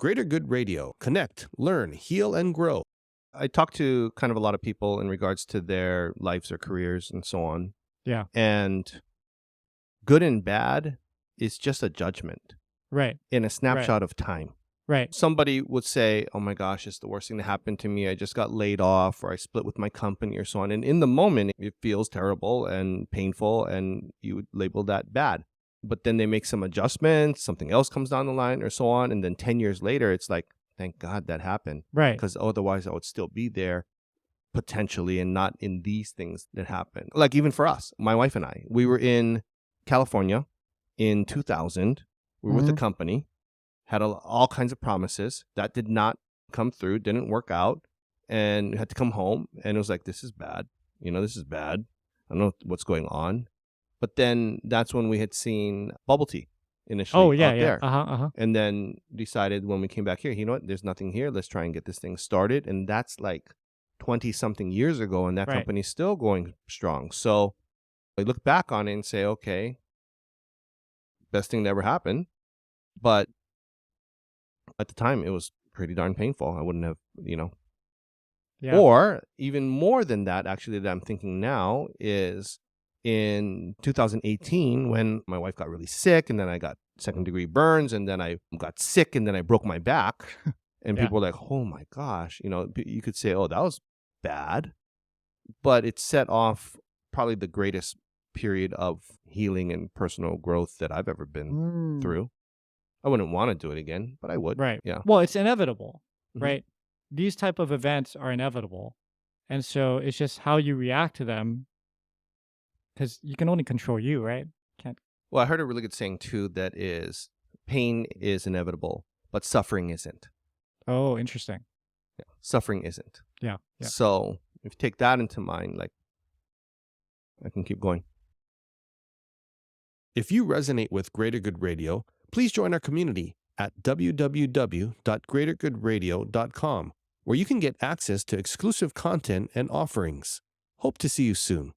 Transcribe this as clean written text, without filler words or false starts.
Greater Good Radio. Connect, learn, heal, and grow. I talk to kind of a lot of people in regards to their lives or careers and so on. Yeah. And good and bad is just a judgment Right. in a snapshot of time. Right. Somebody would say, oh my gosh, it's the worst thing that happened to me. I just got laid off, or I split with my company, or so on. And in the moment, it feels terrible and painful, and you would label that bad. But then they make some adjustments, something else comes down the line, or so on. And then 10 years later, it's like, thank God that happened. Right. Because otherwise I would still be there potentially and not in these things that happen. Like even for us, my wife and I, we were in California in 2000. We were with a company, had all kinds of promises. That did not come through, didn't work out, and we had to come home. And it was like, this is bad. This is bad. I don't know what's going on. But then that's when we had seen bubble tea initially out there. And then decided when we came back here, you know what, there's nothing here. Let's try and get this thing started. And that's like 20-something years ago, and that company's still going strong. So I look back on it and say, okay, best thing that ever happened. But at the time, it was pretty darn painful. I wouldn't have, Yeah. Or even more than that, actually, that I'm thinking now is in 2018 when my wife got really sick, and then I got second-degree burns, and then I got sick, and then I broke my back. And people were like, oh my gosh, you could say, oh, that was bad. But it set off probably the greatest period of healing and personal growth that I've ever been through. I wouldn't want to do it again, but I would. Right. Yeah. Well, it's inevitable, right? These type of events are inevitable. And so it's just how you react to them, because you can only control you, right? Can't. Well, I heard a really good saying too, that is, pain is inevitable, but suffering isn't. Oh, interesting. Yeah. Suffering isn't. Yeah. So if you take that into mind, like, I can keep going. If you resonate with Greater Good Radio, please join our community at www.greatergoodradio.com, where you can get access to exclusive content and offerings. Hope to see you soon.